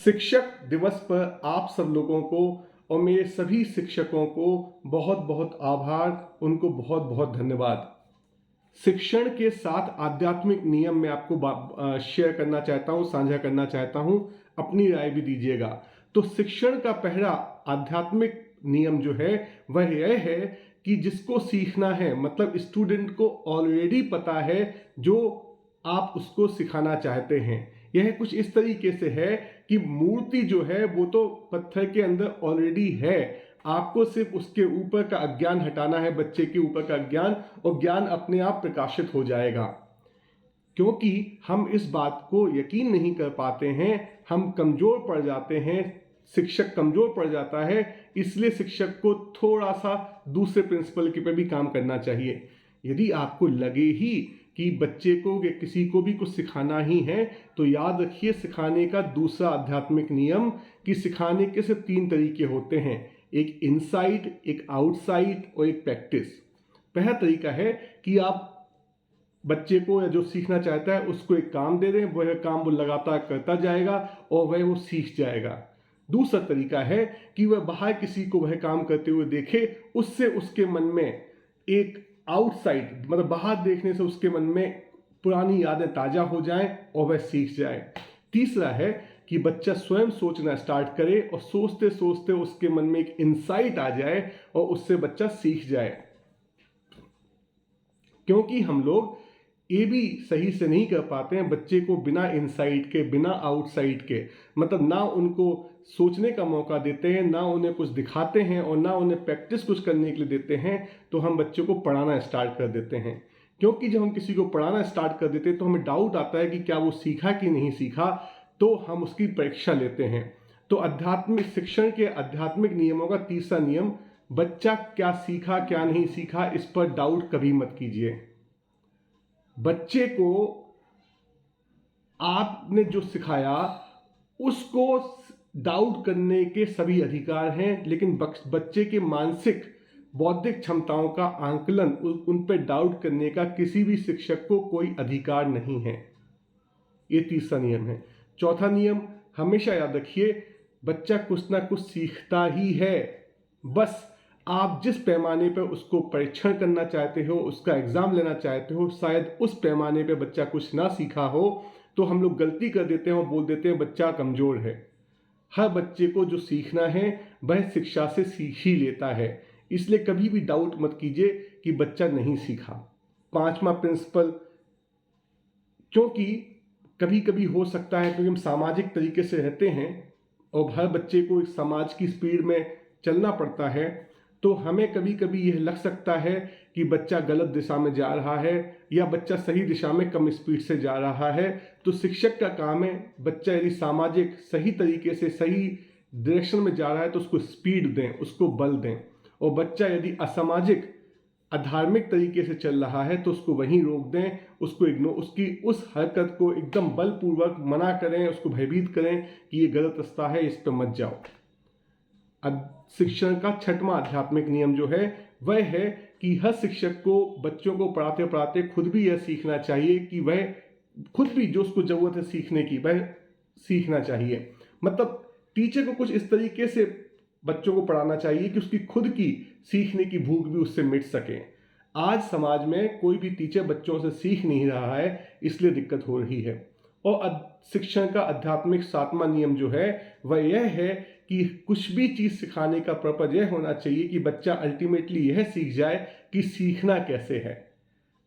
शिक्षक दिवस पर आप सब लोगों को और मेरे सभी शिक्षकों को बहुत बहुत आभार, उनको बहुत बहुत धन्यवाद। शिक्षण के 7 आध्यात्मिक नियम मैं आपको शेयर करना चाहता हूँ, साझा करना चाहता हूँ, अपनी राय भी दीजिएगा। तो शिक्षण का पहला आध्यात्मिक नियम जो है वह यह है कि जिसको सीखना है, मतलब स्टूडेंट को ऑलरेडी पता है जो आप उसको सिखाना चाहते हैं। यह कुछ इस तरीके से है कि मूर्ति जो है वो तो पत्थर के अंदर ऑलरेडी है, आपको सिर्फ उसके ऊपर का अज्ञान हटाना है, बच्चे के ऊपर का अज्ञान, और ज्ञान अपने आप प्रकाशित हो जाएगा। क्योंकि हम इस बात को यकीन नहीं कर पाते हैं, हम कमजोर पड़ जाते हैं, शिक्षक कमजोर पड़ जाता है, इसलिए शिक्षक को थोड़ा सा दूसरे प्रिंसिपल के पे भी काम करना चाहिए। यदि आपको लगे ही कि बच्चे को या किसी को भी कुछ सिखाना ही है, तो याद रखिए सिखाने का दूसरा आध्यात्मिक नियम कि सिखाने के सिर्फ 3 तरीके होते हैं, एक इनसाइड, एक आउटसाइड और एक प्रैक्टिस। पहला तरीका है कि आप बच्चे को या जो सीखना चाहता है उसको एक काम दे दें, वह काम वो लगातार करता जाएगा और वह वो सीख जाएगा। दूसरा तरीका है कि वह बाहर किसी को वह काम करते हुए देखे, उससे उसके मन में एक आउटसाइड, मतलब बाहर देखने से उसके मन में पुरानी यादें ताजा हो जाएं और वह सीख जाए। तीसरा है कि बच्चा स्वयं सोचना स्टार्ट करे और सोचते सोचते उसके मन में एक इंसाइट आ जाए और उससे बच्चा सीख जाए। क्योंकि हम लोग ये भी सही से नहीं कर पाते हैं बच्चे को बिना इनसाइट के, बिना आउटसाइड के, मतलब ना उनको सोचने का मौका देते हैं, ना उन्हें कुछ दिखाते हैं और ना उन्हें प्रैक्टिस कुछ करने के लिए देते हैं, तो हम बच्चों को पढ़ाना स्टार्ट कर देते हैं। क्योंकि जब हम किसी को पढ़ाना स्टार्ट कर देते हैं तो हमें डाउट आता है कि क्या वो सीखा कि नहीं सीखा, तो हम उसकी परीक्षा लेते हैं। तो आध्यात्मिक शिक्षण के आध्यात्मिक नियमों का तीसरा नियम, बच्चा क्या सीखा क्या नहीं सीखा इस पर डाउट कभी मत कीजिए। बच्चे को आपने जो सिखाया उसको डाउट करने के सभी अधिकार हैं, लेकिन बच्चे के मानसिक बौद्धिक क्षमताओं का आंकलन, उन पर डाउट करने का किसी भी शिक्षक को कोई अधिकार नहीं है। ये तीसरा नियम है। चौथा नियम हमेशा याद रखिए, बच्चा कुछ ना कुछ सीखता ही है, बस आप जिस पैमाने पर उसको परीक्षण करना चाहते हो, उसका एग्जाम लेना चाहते हो, शायद उस पैमाने पे बच्चा कुछ ना सीखा हो, तो हम लोग गलती कर देते हैं और बोल देते हैं बच्चा कमजोर है। हर बच्चे को जो सीखना है वह शिक्षा से सीख ही लेता है, इसलिए कभी भी डाउट मत कीजिए कि बच्चा नहीं सीखा। 5वां प्रिंसिपल, क्योंकि कभी कभी हो सकता है क्योंकि हम सामाजिक तरीके से रहते हैं और हर बच्चे को इस समाज की स्पीड में चलना पड़ता है, तो हमें कभी कभी यह लग सकता है कि बच्चा गलत दिशा में जा रहा है या बच्चा सही दिशा में कम स्पीड से जा रहा है। तो शिक्षक का काम है, बच्चा यदि सामाजिक सही तरीके से सही डायरेक्शन में जा रहा है तो उसको स्पीड दें, उसको बल दें, और बच्चा यदि असामाजिक अधार्मिक तरीके से चल रहा है तो उसको वहीं रोक दें, उसको इग्नोर, उसकी उस हरकत को एकदम बलपूर्वक मना करें, उसको भयभीत करें कि ये गलत रास्ता है, इस पर मत जाओ। शिक्षण का 6वां आध्यात्मिक नियम जो है वह है कि हर शिक्षक को बच्चों को पढ़ाते पढ़ाते खुद भी यह सीखना चाहिए कि वह खुद भी जो उसको जरूरत है सीखने की वह सीखना चाहिए। मतलब टीचर को कुछ इस तरीके से बच्चों को पढ़ाना चाहिए कि उसकी खुद की सीखने की भूख भी उससे मिट सके। आज समाज में कोई भी टीचर बच्चों से सीख नहीं रहा है, इसलिए दिक्कत हो रही है। और शिक्षण का आध्यात्मिक 7वां नियम जो है वह यह है कि कुछ भी चीज सिखाने का पर्पज यह होना चाहिए कि बच्चा अल्टीमेटली यह सीख जाए कि सीखना कैसे है।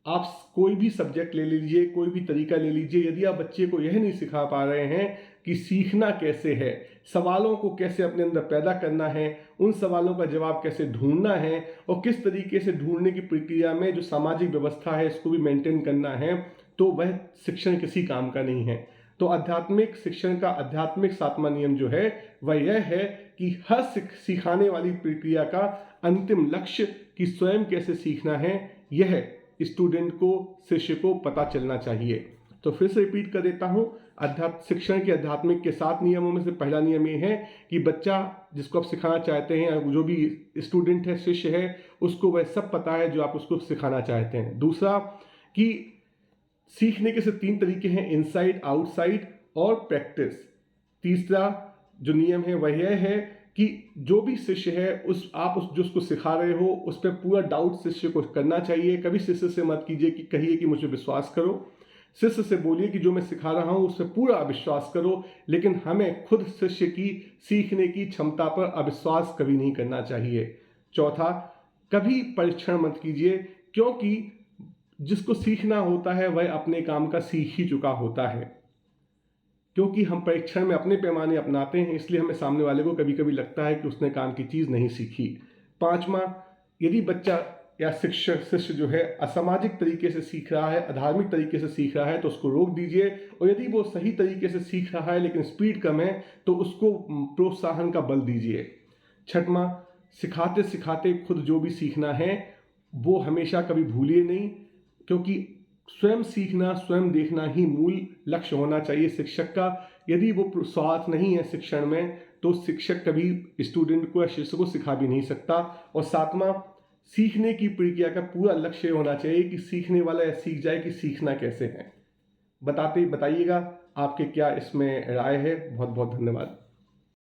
आप कोई भी सब्जेक्ट ले लीजिए, कोई भी तरीका ले लीजिए, यदि आप बच्चे को यह नहीं सिखा पा रहे हैं कि सीखना कैसे है, सवालों को कैसे अपने अंदर पैदा करना है, उन सवालों का जवाब कैसे ढूंढना है और किस तरीके से ढूंढने की प्रक्रिया में जो सामाजिक व्यवस्था है इसको भी मेंटेन करना है, तो वह शिक्षण किसी काम का नहीं है। तो आध्यात्मिक शिक्षण का आध्यात्मिक 7वां नियम जो है वह यह है कि हर सिखाने वाली प्रक्रिया का अंतिम लक्ष्य कि स्वयं कैसे सीखना है, यह स्टूडेंट को, शिष्य को पता चलना चाहिए। तो फिर से रिपीट कर देता हूं, शिक्षण के आध्यात्मिक के 7 नियमों में से पहला नियम ये है कि बच्चा जिसको आप सिखाना चाहते हैं, जो भी स्टूडेंट है, शिष्य है, उसको वह सब पता है जो आप उसको सिखाना चाहते हैं। दूसरा कि सीखने के सिर्फ 3 तरीके हैं, इनसाइड, आउटसाइड और प्रैक्टिस। तीसरा जो नियम है वह यह है कि जो भी शिष्य है आप जो उसको सिखा रहे हो उस पर पूरा डाउट शिष्य को करना चाहिए। कभी शिष्य से मत कीजिए कि कहिए कि मुझे विश्वास करो। शिष्य से बोलिए कि जो मैं सिखा रहा हूं उस पर पूरा अविश्वास करो, लेकिन हमें खुद शिष्य की सीखने की क्षमता पर अविश्वास कभी नहीं करना चाहिए। चौथा, कभी परीक्षण मत कीजिए, क्योंकि जिसको सीखना होता है वह अपने काम का सीख ही चुका होता है। क्योंकि हम परीक्षण में अपने पैमाने अपनाते हैं, इसलिए हमें सामने वाले को कभी कभी लगता है कि उसने काम की चीज़ नहीं सीखी। पांचवा, यदि बच्चा या शिक्षक शिष्य जो है असामाजिक तरीके से सीख रहा है, अधार्मिक तरीके से सीख रहा है, तो उसको रोक दीजिए। और यदि वो सही तरीके से सीख रहा है लेकिन स्पीड कम है तो उसको प्रोत्साहन का बल दीजिए। छठवां, सिखाते सिखाते खुद जो भी सीखना है वो हमेशा कभी भूलिए नहीं, क्योंकि स्वयं सीखना, स्वयं देखना ही मूल लक्ष्य होना चाहिए शिक्षक का। यदि वो स्वार्थ नहीं है शिक्षण में तो शिक्षक कभी स्टूडेंट को या शिष्य को सिखा भी नहीं सकता। और सातवां, सीखने की प्रक्रिया का पूरा लक्ष्य होना चाहिए कि सीखने वाला यह सीख जाए कि सीखना कैसे है। बताइएगा आपके क्या इसमें राय है। बहुत बहुत धन्यवाद।